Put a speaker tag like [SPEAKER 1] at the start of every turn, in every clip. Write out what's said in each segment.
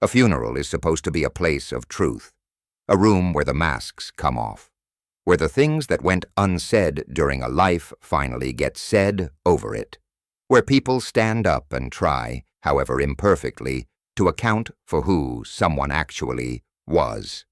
[SPEAKER 1] A funeral is supposed to be a place of truth, a room where the masks come off, where the things that went unsaid during a life finally get said over it, where people stand up and try, however imperfectly, to account for who someone actually was.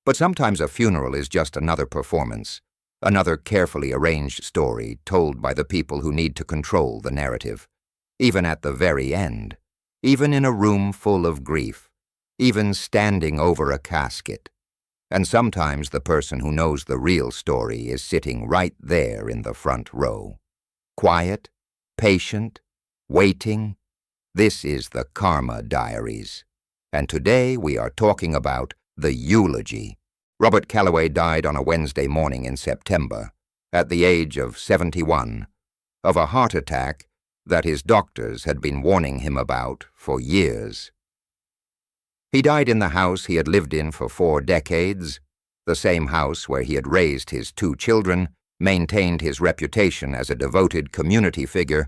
[SPEAKER 1] But sometimes a funeral is just another performance, another carefully arranged story told by the people who need to control the narrative, even at the very end, even in a room full of grief, even standing over a casket. And sometimes the person who knows the real story is sitting right there in the front row. Quiet, patient, waiting. This is the Karma Diaries. And today we are talking about the eulogy. Robert Calloway died on a Wednesday morning in September, at the age of 71, of a heart attack that his doctors had been warning him about for years. He died in the house he had lived in for 4 decades, the same house where he had raised his 2 children, maintained his reputation as a devoted community figure,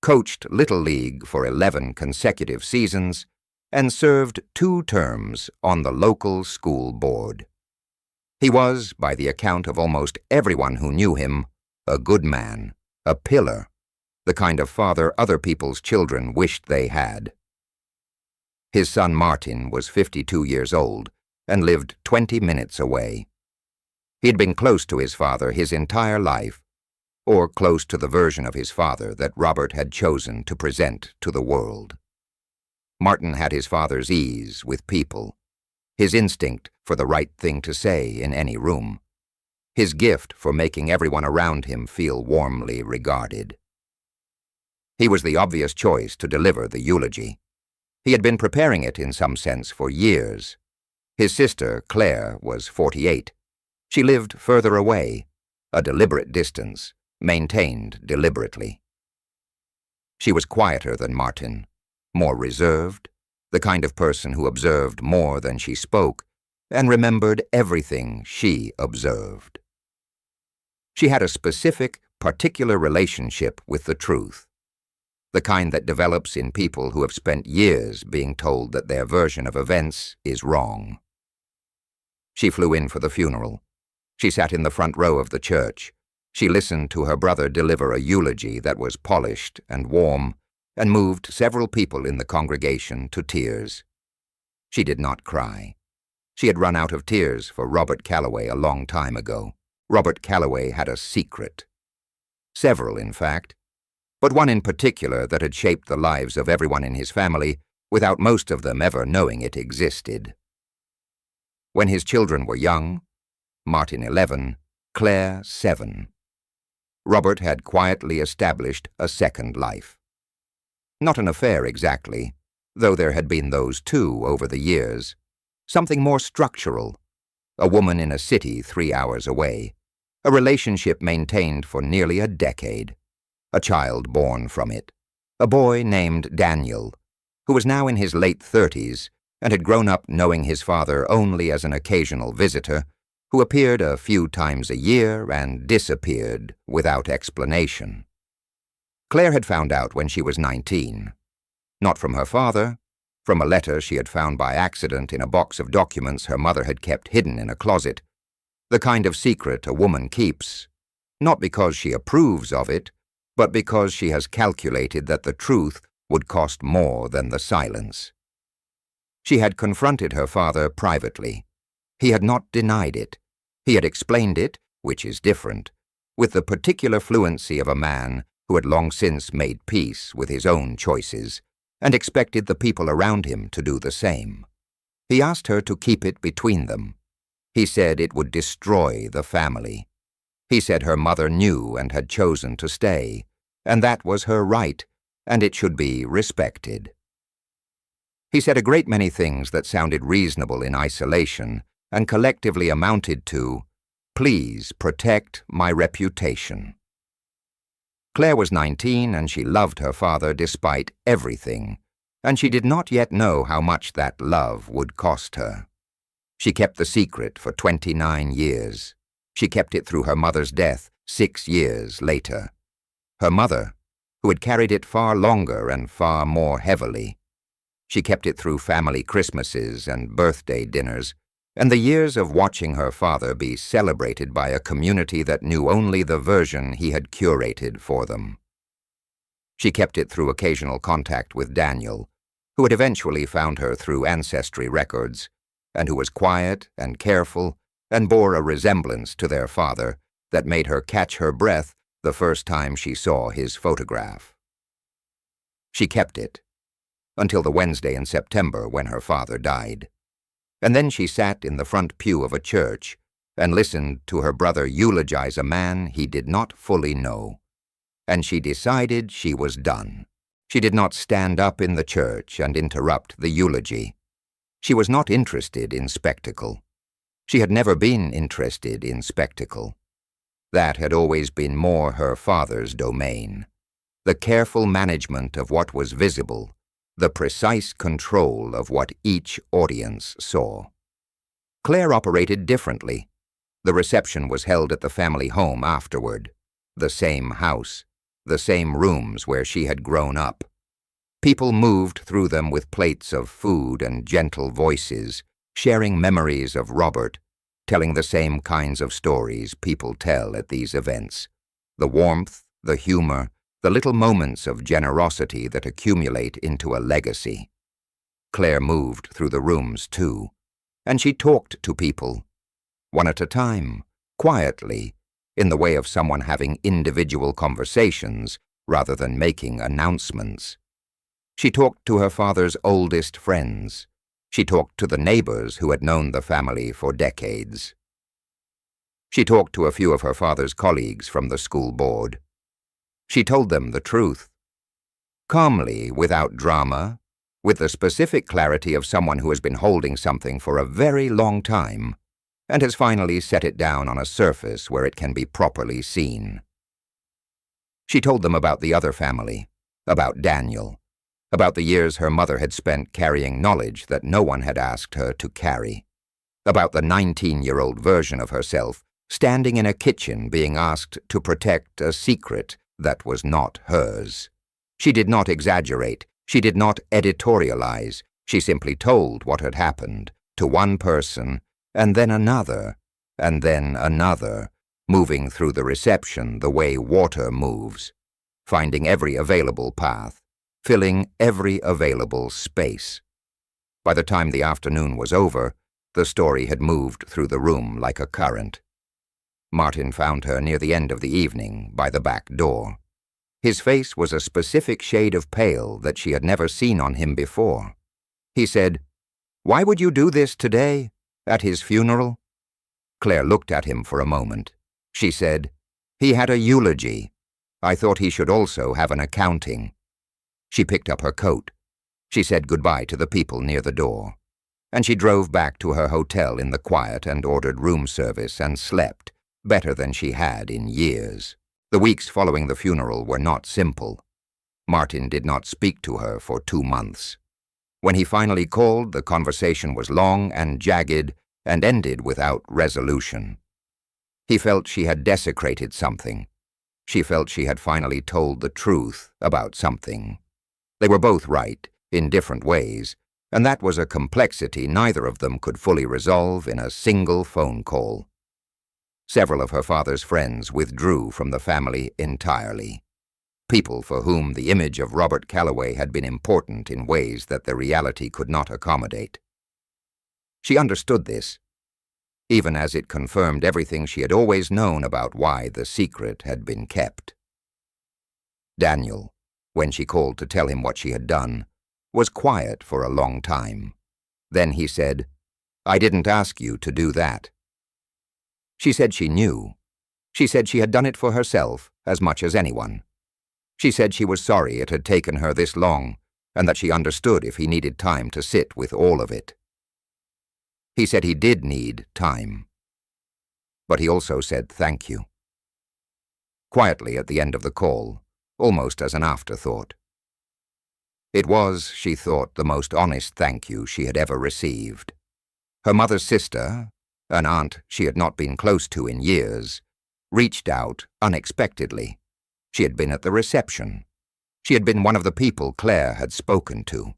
[SPEAKER 1] coached Little League for 11 consecutive seasons, and served 2 terms on the local school board. He was, by the account of almost everyone who knew him, a good man, a pillar, the kind of father other people's children wished they had. His son Martin was 52 years old and lived 20 minutes away. He'd been close to his father his entire life, or close to the version of his father that Robert had chosen to present to the world. Martin had his father's ease with people, his instinct for the right thing to say in any room, his gift for making everyone around him feel warmly regarded. He was the obvious choice to deliver the eulogy. He had been preparing it in some sense for years. His sister, Claire, was 48. She lived further away, a deliberate distance, maintained deliberately. She was quieter than Martin, more reserved, the kind of person who observed more than she spoke and remembered everything she observed. She had a specific, particular relationship with the truth, the kind that develops in people who have spent years being told that their version of events is wrong. She flew in for the funeral. She sat in the front row of the church. She listened to her brother deliver a eulogy that was polished and warm and moved several people in the congregation to tears. She did not cry. She had run out of tears for Robert Calloway a long time ago. Robert Calloway had a secret. Several, in fact, but one in particular that had shaped the lives of everyone in his family without most of them ever knowing it existed. When his children were young, Martin 11, Claire 7, Robert had quietly established a second life. Not an affair exactly, though there had been those too over the years. Something more structural, a woman in a city 3 hours away, a relationship maintained for nearly a decade, a child born from it, a boy named Daniel, who was now in his late 30s and had grown up knowing his father only as an occasional visitor who appeared a few times a year and disappeared without explanation. Claire had found out when she was 19, not from her father, from a letter she had found by accident in a box of documents her mother had kept hidden in a closet, the kind of secret a woman keeps, not because she approves of it, but because she has calculated that the truth would cost more than the silence. She had confronted her father privately. He had not denied it. He had explained it, which is different, with the particular fluency of a man who had long since made peace with his own choices and expected the people around him to do the same. He asked her to keep it between them. He said it would destroy the family. He said her mother knew and had chosen to stay, and that was her right, and it should be respected. He said a great many things that sounded reasonable in isolation and collectively amounted to, "Please protect my reputation." Claire was 19 and she loved her father despite everything, and she did not yet know how much that love would cost her. She kept the secret for 29 years. She kept it through her mother's death 6 years later. Her mother, who had carried it far longer and far more heavily. She kept it through family Christmases and birthday dinners, and the years of watching her father be celebrated by a community that knew only the version he had curated for them. She kept it through occasional contact with Daniel, who had eventually found her through ancestry records, and who was quiet and careful and bore a resemblance to their father that made her catch her breath the first time she saw his photograph. She kept it until the Wednesday in September when her father died. And then she sat in the front pew of a church and listened to her brother eulogize a man he did not fully know. And she decided she was done. She did not stand up in the church and interrupt the eulogy. She was not interested in spectacle. She had never been interested in spectacle. That had always been more her father's domain. The careful management of what was visible, the precise control of what each audience saw. Claire operated differently. The reception was held at the family home afterward, the same house, the same rooms where she had grown up. People moved through them with plates of food and gentle voices, sharing memories of Robert, telling the same kinds of stories people tell at these events. The warmth, the humor, the little moments of generosity that accumulate into a legacy. Claire moved through the rooms, too, and she talked to people, one at a time, quietly, in the way of someone having individual conversations rather than making announcements. She talked to her father's oldest friends. She talked to the neighbors who had known the family for decades. She talked to a few of her father's colleagues from the school board. She told them the truth. Calmly, without drama, with the specific clarity of someone who has been holding something for a very long time and has finally set it down on a surface where it can be properly seen. She told them about the other family, about Daniel, about the years her mother had spent carrying knowledge that no one had asked her to carry, about the 19-year-old version of herself standing in a kitchen being asked to protect a secret that was not hers. She did not exaggerate. She did not editorialize. She simply told what had happened to one person, and then another, moving through the reception the way water moves, finding every available path, filling every available space. By the time the afternoon was over, the story had moved through the room like a current. Martin found her near the end of the evening by the back door. His face was a specific shade of pale that she had never seen on him before. He said, "Why would you do this today, at his funeral?" Claire looked at him for a moment. She said, "He had a eulogy. I thought he should also have an accounting." She picked up her coat. She said goodbye to the people near the door. And she drove back to her hotel in the quiet and ordered room service and slept, better than she had in years. The weeks following the funeral were not simple. Martin did not speak to her for 2 months. When he finally called, the conversation was long and jagged and ended without resolution. He felt she had desecrated something. She felt she had finally told the truth about something. They were both right, in different ways, and that was a complexity neither of them could fully resolve in a single phone call. Several of her father's friends withdrew from the family entirely. People for whom the image of Robert Calloway had been important in ways that their reality could not accommodate. She understood this, even as it confirmed everything she had always known about why the secret had been kept. Daniel, when she called to tell him what she had done, was quiet for a long time. Then he said, "I didn't ask you to do that." She said she knew. She said she had done it for herself as much as anyone. She said she was sorry it had taken her this long, and that she understood if he needed time to sit with all of it. He said he did need time. But he also said thank you. Quietly at the end of the call, almost as an afterthought. It was, she thought, the most honest thank you she had ever received. Her mother's sister, an aunt she had not been close to in years, reached out unexpectedly. She had been at the reception. She had been one of the people Claire had spoken to.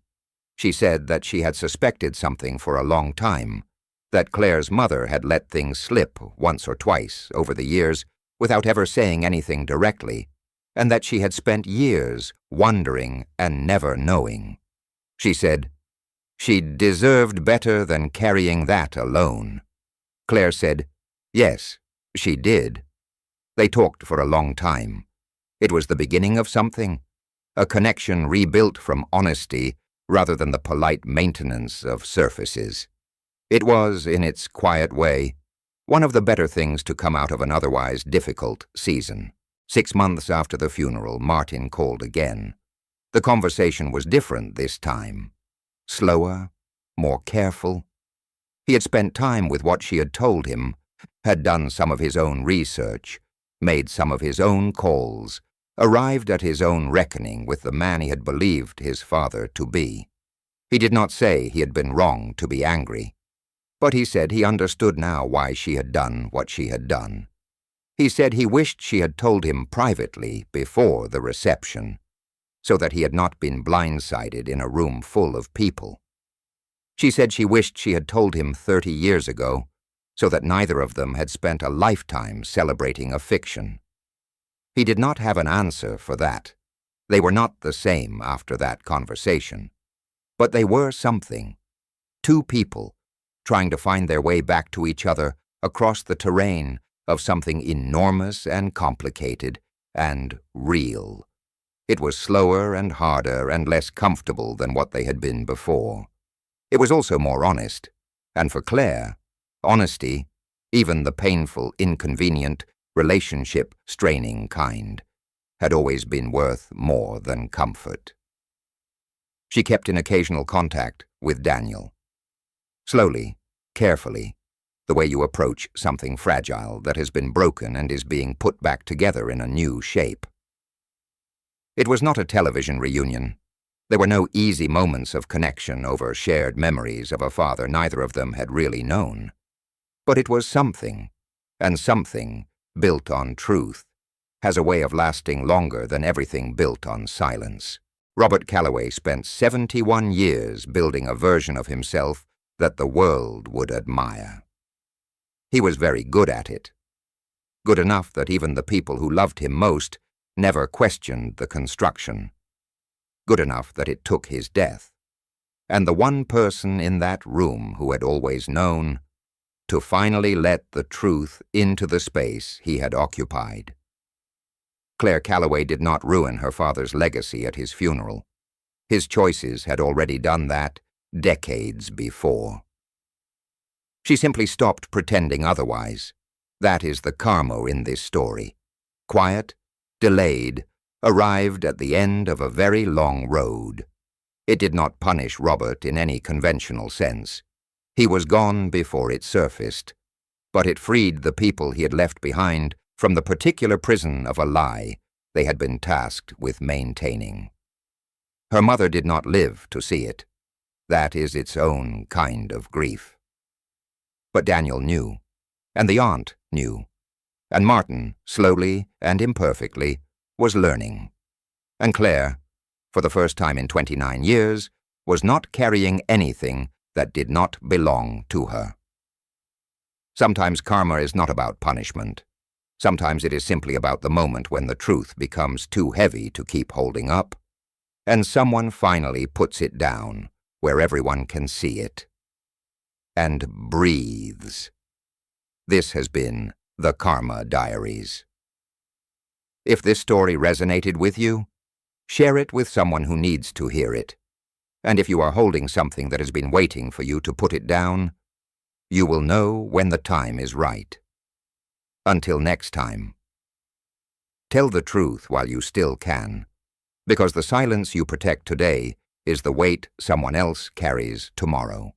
[SPEAKER 1] She said that she had suspected something for a long time, that Claire's mother had let things slip once or twice over the years without ever saying anything directly, and that she had spent years wondering and never knowing. She said, "She deserved better than carrying that alone." Claire said, "Yes, she did." They talked for a long time. It was the beginning of something, a connection rebuilt from honesty rather than the polite maintenance of surfaces. It was, in its quiet way, one of the better things to come out of an otherwise difficult season. 6 months after the funeral, Martin called again. The conversation was different this time. Slower, more careful. He had spent time with what she had told him, had done some of his own research, made some of his own calls, arrived at his own reckoning with the man he had believed his father to be. He did not say he had been wrong to be angry, but he said he understood now why she had done what she had done. He said he wished she had told him privately before the reception, so that he had not been blindsided in a room full of people. She said she wished she had told him 30 years ago, so that neither of them had spent a lifetime celebrating a fiction. He did not have an answer for that. They were not the same after that conversation. But they were something. Two people trying to find their way back to each other across the terrain of something enormous and complicated and real. It was slower and harder and less comfortable than what they had been before. It was also more honest, and for Claire, honesty, even the painful, inconvenient, relationship-straining kind, had always been worth more than comfort. She kept in occasional contact with Daniel. Slowly, carefully, the way you approach something fragile that has been broken and is being put back together in a new shape. It was not a television reunion. There were no easy moments of connection over shared memories of a father neither of them had really known. But it was something, and something, built on truth, has a way of lasting longer than everything built on silence. Robert Calloway spent 71 years building a version of himself that the world would admire. He was very good at it. Good enough that even the people who loved him most never questioned the construction. Good enough that it took his death, and the one person in that room who had always known, to finally let the truth into the space he had occupied. Claire Calloway did not ruin her father's legacy at his funeral. His choices had already done that decades before. She simply stopped pretending otherwise. That is the karma in this story. Quiet, delayed, arrived at the end of a very long road. It did not punish Robert in any conventional sense. He was gone before it surfaced, but it freed the people he had left behind from the particular prison of a lie they had been tasked with maintaining. Her mother did not live to see it. That is its own kind of grief. But Daniel knew, and the aunt knew, and Martin, slowly and imperfectly, was learning. And Claire, for the first time in 29 years, was not carrying anything that did not belong to her. Sometimes karma is not about punishment. Sometimes it is simply about the moment when the truth becomes too heavy to keep holding up, and someone finally puts it down where everyone can see it, and breathes. This has been the Karma Diaries. If this story resonated with you, share it with someone who needs to hear it. And if you are holding something that has been waiting for you to put it down, you will know when the time is right. Until next time, tell the truth while you still can, because the silence you protect today is the weight someone else carries tomorrow.